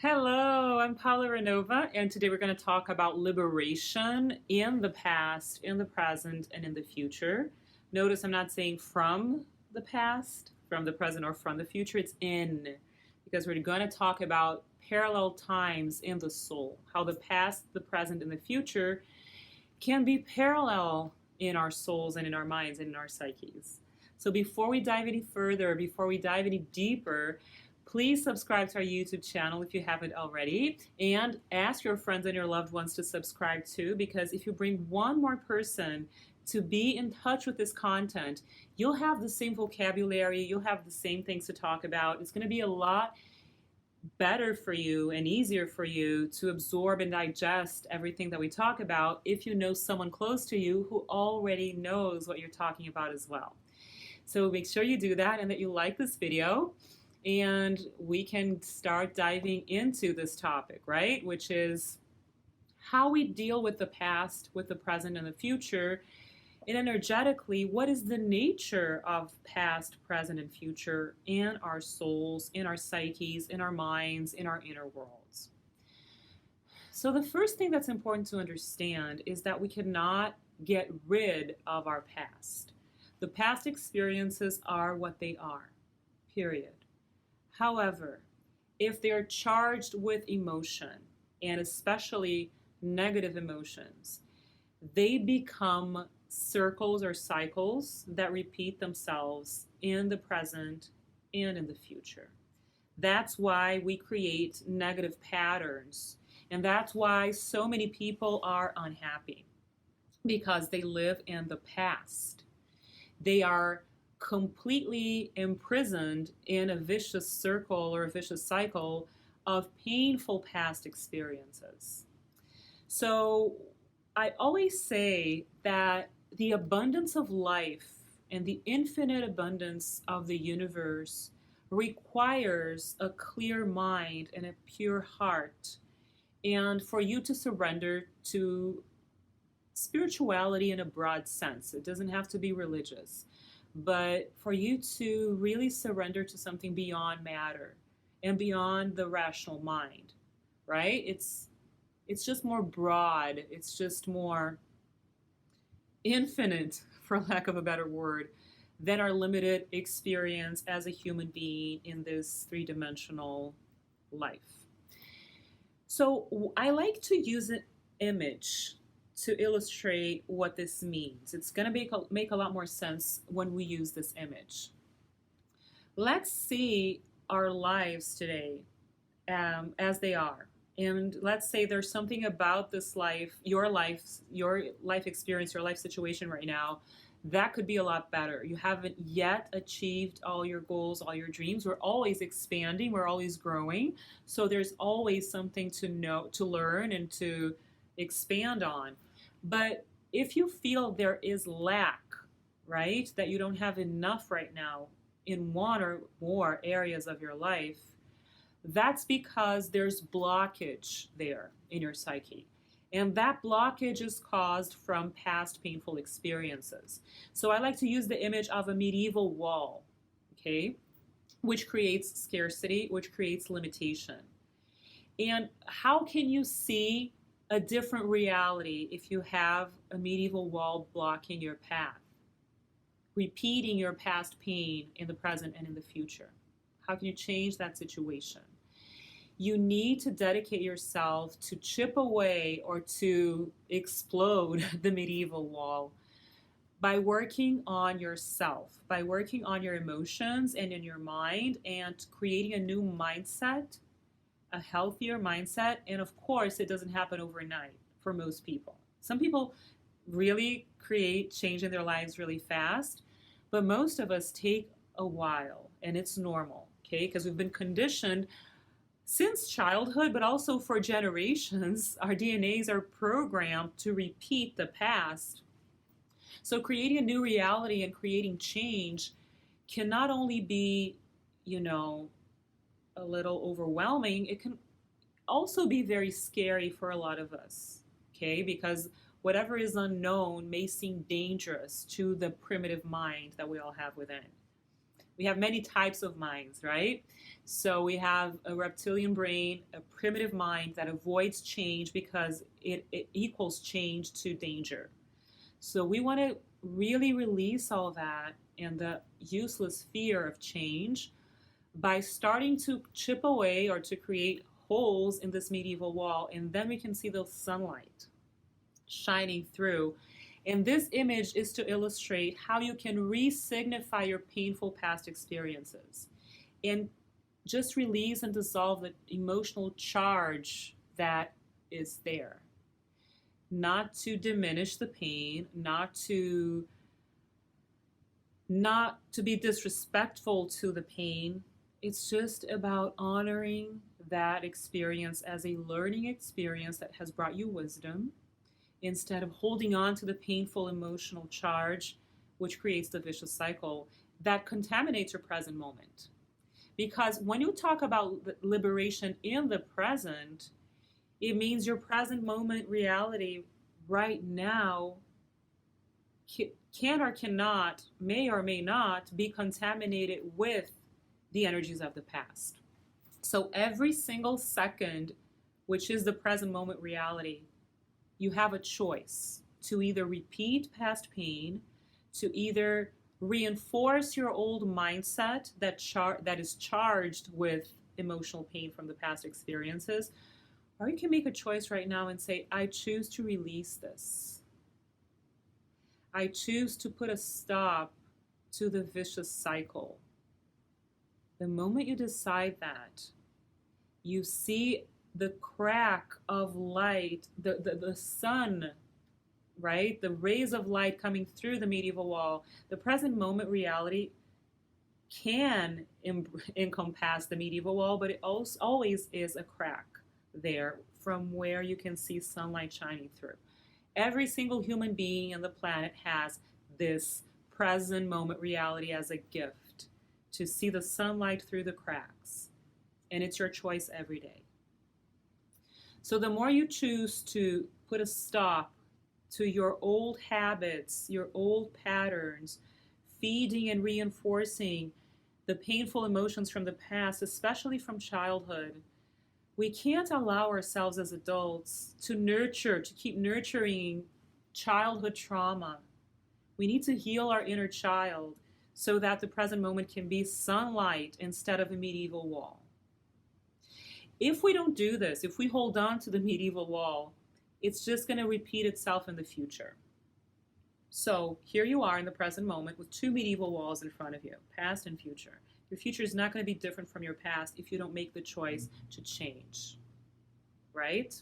Hello, I'm Paola Ranova, and today we're going to talk about liberation in the past, in the present, and in the future. Notice I'm not saying from the past, from the present, or from the future. It's in, because we're going to talk about parallel times in the soul, how the past, the present, and the future can be parallel in our souls and in our minds and in our psyches. So before we dive any further, before we dive any deeper, please subscribe to our YouTube channel if you haven't already, and ask your friends and your loved ones to subscribe too, because if you bring one more person to be in touch with this content, you'll have the same vocabulary, you'll have the same things to talk about. It's going to be a lot better for you and easier for you to absorb and digest everything that we talk about if you know someone close to you who already knows what you're talking about as well. So make sure you do that and that you like this video, and we can start diving into this topic, right? Which is how we deal with the past, with the present, and the future. And energetically, what is the nature of past, present, and future in our souls, in our psyches, in our minds, in our inner worlds? So the first thing that's important to understand is that we cannot get rid of our past. The past experiences are what they are, period. However, if they're charged with emotion, and especially negative emotions, they become circles or cycles that repeat themselves in the present and in the future. That's why we create negative patterns, and that's why so many people are unhappy, because they live in the past. They are completely imprisoned in a vicious circle or a vicious cycle of painful past experiences. So I always say that the abundance of life and the infinite abundance of the universe requires a clear mind and a pure heart, and for you to surrender to spirituality in a broad sense. It doesn't have to be religious, but for you to really surrender to something beyond matter and beyond the rational mind, right? It's just more broad. It's just more infinite, for lack of a better word, than our limited experience as a human being in this three-dimensional life. So I like to use an image to illustrate what this means. It's going to make a lot more sense when we use this image. Let's see our lives today as they are. And let's say there's something about this life, your life experience, your life situation right now, that could be a lot better. You haven't yet achieved all your goals, all your dreams. We're always expanding, we're always growing. So there's always something to know, to learn, and to expand on. But if you feel there is lack, right, that you don't have enough right now in one or more areas of your life, that's because there's blockage there in your psyche. And that blockage is caused from past painful experiences. So I like to use the image of a medieval wall, okay, which creates scarcity, which creates limitation. And how can you see a different reality if you have a medieval wall blocking your path, repeating your past pain in the present and in the future? How can you change that situation? You need to dedicate yourself to chip away or to explode the medieval wall by working on yourself, by working on your emotions and in your mind, and creating a new mindset, a healthier mindset. And of course, it doesn't happen overnight for most people. Some people really create change in their lives really fast, but most of us take a while, and it's normal, okay? Because we've been conditioned since childhood, but also for generations. Our DNAs are programmed to repeat the past. So creating a new reality and creating change can not only be, a little overwhelming, it can also be very scary for a lot of us, okay? Because whatever is unknown may seem dangerous to the primitive mind that we all have within. We have many types of minds, right? So we have a reptilian brain, a primitive mind that avoids change because it equals change to danger. So we want to really release all that and the useless fear of change by starting to chip away or to create holes in this medieval wall, and then we can see the sunlight shining through. And this image is to illustrate how you can re-signify your painful past experiences and just release and dissolve the emotional charge that is there. Not to diminish the pain, not to be disrespectful to the pain. It's just about honoring that experience as a learning experience that has brought you wisdom instead of holding on to the painful emotional charge, which creates the vicious cycle that contaminates your present moment. Because when you talk about liberation in the present, it means your present moment reality right now can or cannot, may or may not be contaminated with the energies of the past. So every single second, which is the present moment reality, you have a choice to either repeat past pain, to either reinforce your old mindset that is charged with emotional pain from the past experiences, or you can make a choice right now and say, I choose to release this. I choose to put a stop to the vicious cycle. The moment you decide that, you see the crack of light, the sun, right? The rays of light coming through the medieval wall. The present moment reality can encompass the medieval wall, but it also always is a crack there from where you can see sunlight shining through. Every single human being on the planet has this present moment reality as a gift to see the sunlight through the cracks. And it's your choice every day. So the more you choose to put a stop to your old habits, your old patterns, feeding and reinforcing the painful emotions from the past, especially from childhood, we can't allow ourselves as adults to keep nurturing childhood trauma. We need to heal our inner child so that the present moment can be sunlight instead of a medieval wall. If we don't do this, if we hold on to the medieval wall, it's just going to repeat itself in the future. So here you are in the present moment with two medieval walls in front of you, past and future. Your future is not going to be different from your past if you don't make the choice to change, right?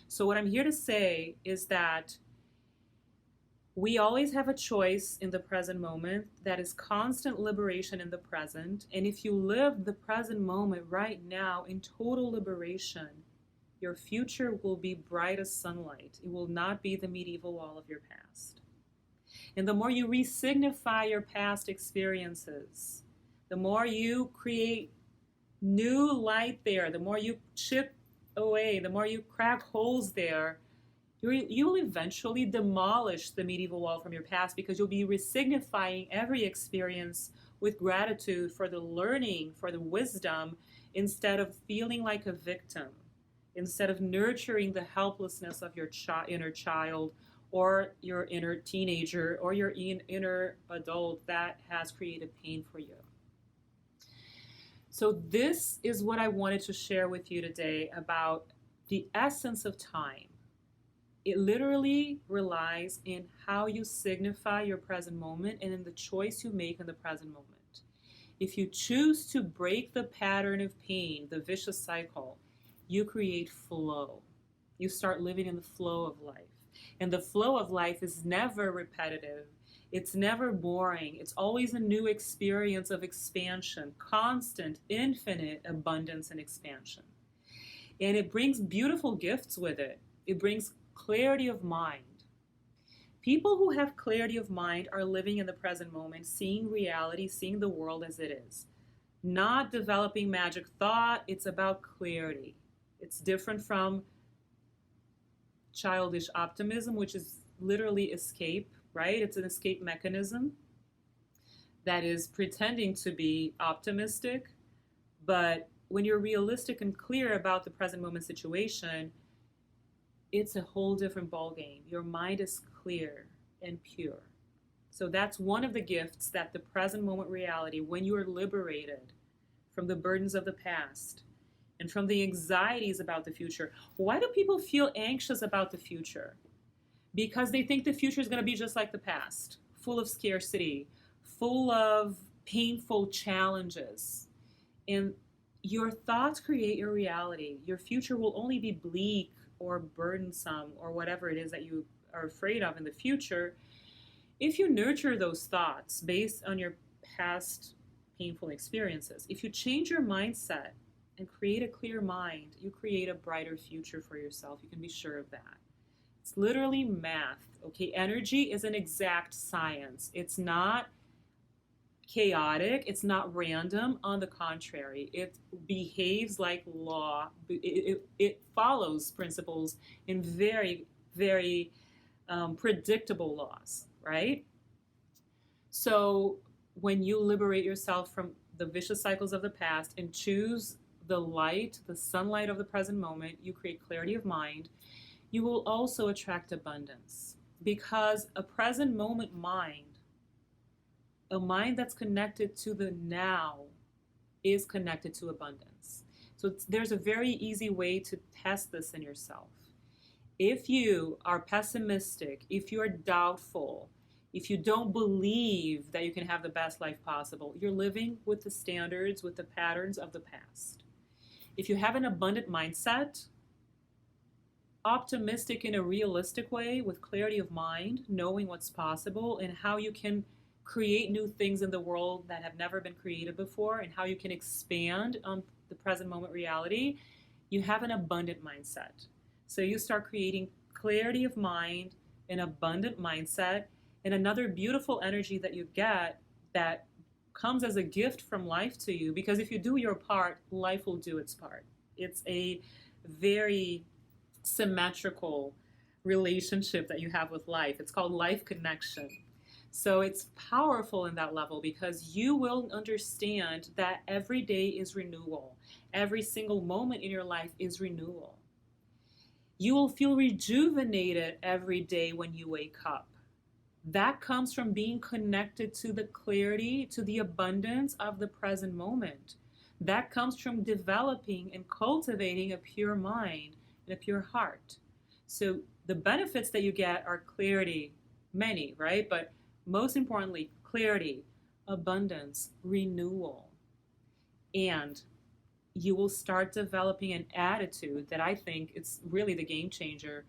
So what I'm here to say is that we always have a choice in the present moment that is constant liberation in the present. And if you live the present moment right now in total liberation, your future will be bright as sunlight. It will not be the medieval wall of your past. And the more you re-signify your past experiences, the more you create new light there, the more you chip away, the more you crack holes there, you will eventually demolish the medieval wall from your past because you'll be re-signifying every experience with gratitude for the learning, for the wisdom, instead of feeling like a victim, instead of nurturing the helplessness of your inner child or your inner teenager or your inner adult that has created pain for you. So this is what I wanted to share with you today about the essence of time. It literally relies in how you signify your present moment and in the choice you make in the present moment. If you choose to break the pattern of pain, the vicious cycle, you create flow. You start living in the flow of life. And the flow of life is never repetitive. It's never boring. It's always a new experience of expansion, constant, infinite abundance and expansion. And it brings beautiful gifts with it. It brings clarity of mind. People who have clarity of mind are living in the present moment, seeing reality, seeing the world as it is. Not developing magic thought. It's about clarity. It's different from childish optimism, which is literally escape, right? It's an escape mechanism. that is pretending to be optimistic, but when you're realistic and clear about the present moment situation, it's a whole different ballgame. Your mind is clear and pure. So that's one of the gifts that the present moment reality, when you are liberated from the burdens of the past and from the anxieties about the future. Why do people feel anxious about the future? Because they think the future is going to be just like the past, full of scarcity, full of painful challenges. And your thoughts create your reality. Your future will only be bleak or burdensome or whatever it is that you are afraid of in the future if you nurture those thoughts based on your past painful experiences. If you change your mindset and create a clear mind, you create a brighter future for yourself. You can be sure of that. It's literally math, okay? Energy is an exact science. It's not chaotic, it's not random. On the contrary, it behaves like law. It follows principles in very, very predictable laws, right? So when you liberate yourself from the vicious cycles of the past and choose the light, the sunlight of the present moment, you create clarity of mind. You will also attract abundance, because a present moment mind, a mind that's connected to the now, is connected to abundance. So there's a very easy way to test this in yourself. If you are pessimistic, if you are doubtful, if you don't believe that you can have the best life possible, you're living with the standards, with the patterns of the past. If you have an abundant mindset, optimistic in a realistic way, with clarity of mind, knowing what's possible and how you can create new things in the world that have never been created before, and how you can expand on the present moment reality, you have an abundant mindset. So you start creating clarity of mind, an abundant mindset, and another beautiful energy that you get that comes as a gift from life to you, because if you do your part, life will do its part. It's a very symmetrical relationship that you have with life. It's called life connection. So it's powerful in that level, because you will understand that every day is renewal. Every single moment in your life is renewal. You will feel rejuvenated every day when you wake up. That comes from being connected to the clarity, to the abundance of the present moment. That comes from developing and cultivating a pure mind and a pure heart. So the benefits that you get are clarity, many, right? But most importantly, clarity, abundance, renewal. And you will start developing an attitude that I think it's really the game changer,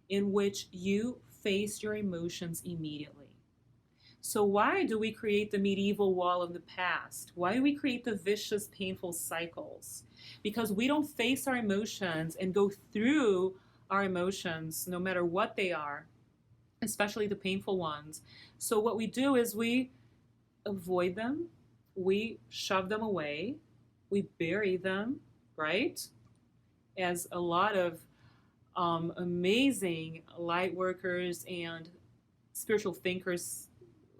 in which you face your emotions immediately. So why do we create the medieval wall of the past? Why do we create the vicious, painful cycles? Because we don't face our emotions and go through our emotions, no matter what they are, especially the painful ones. So what we do is we avoid them, we shove them away, we bury them, right? As a lot of amazing light workers and spiritual thinkers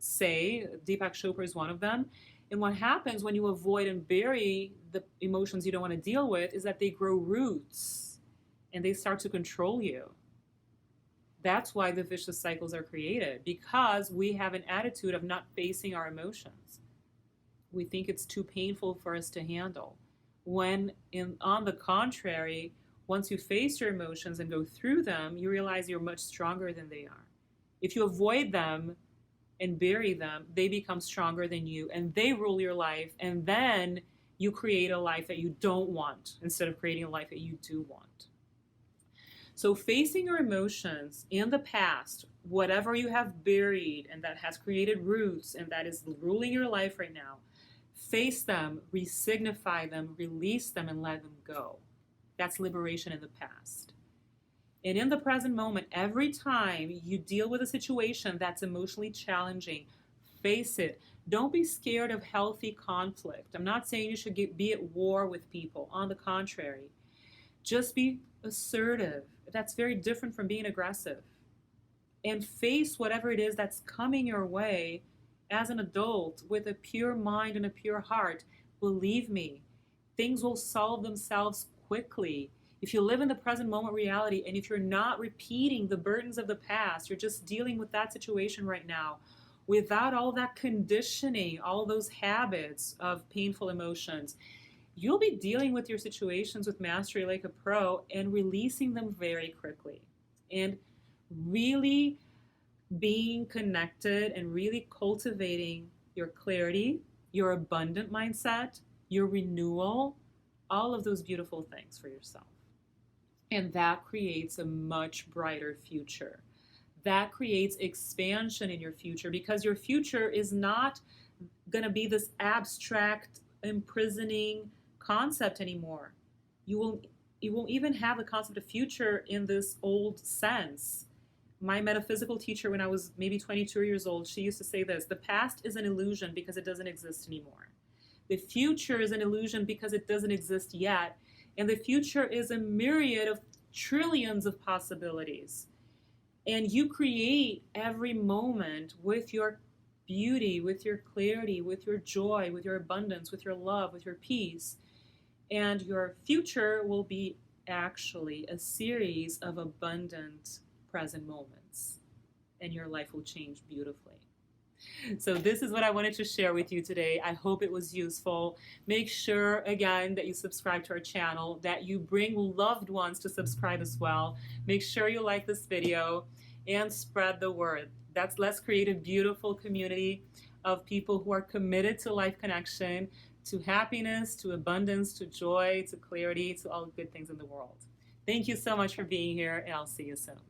say, Deepak Chopra is one of them. And what happens when you avoid and bury the emotions you don't want to deal with is that they grow roots and they start to control you. That's why the vicious cycles are created, because we have an attitude of not facing our emotions. We think it's too painful for us to handle. When, on the contrary, once you face your emotions and go through them, you realize you're much stronger than they are. If you avoid them and bury them, they become stronger than you, and they rule your life, and then you create a life that you don't want instead of creating a life that you do want. So facing your emotions in the past, whatever you have buried and that has created roots and that is ruling your life right now, face them, resignify them, release them, and let them go. That's liberation in the past. And in the present moment, every time you deal with a situation that's emotionally challenging, face it. Don't be scared of healthy conflict. I'm not saying you should be at war with people. On the contrary, just be assertive. That's very different from being aggressive. And face whatever it is that's coming your way as an adult with a pure mind and a pure heart, believe me, things will solve themselves quickly. If you live in the present moment reality, and if you're not repeating the burdens of the past, you're just dealing with that situation right now without all that conditioning, all those habits of painful emotions, you'll be dealing with your situations with mastery like a pro and releasing them very quickly. And really being connected and really cultivating your clarity, your abundant mindset, your renewal, all of those beautiful things for yourself. And that creates a much brighter future. That creates expansion in your future, because your future is not going to be this abstract, imprisoning concept anymore. You won't even have the concept of future in this old sense. My metaphysical teacher, when I was maybe 22 years old, she used to say this: the past is an illusion because it doesn't exist anymore. The future is an illusion because it doesn't exist yet. And the future is a myriad of trillions of possibilities. And you create every moment with your beauty, with your clarity, with your joy, with your abundance, with your love, with your peace. And your future will be actually a series of abundant present moments. And your life will change beautifully. So this is what I wanted to share with you today. I hope it was useful. Make sure, again, that you subscribe to our channel, that you bring loved ones to subscribe as well. Make sure you like this video and spread the word. Let's create a beautiful community of people who are committed to life connection, to happiness, to abundance, to joy, to clarity, to all good things in the world. Thank you so much for being here, and I'll see you soon.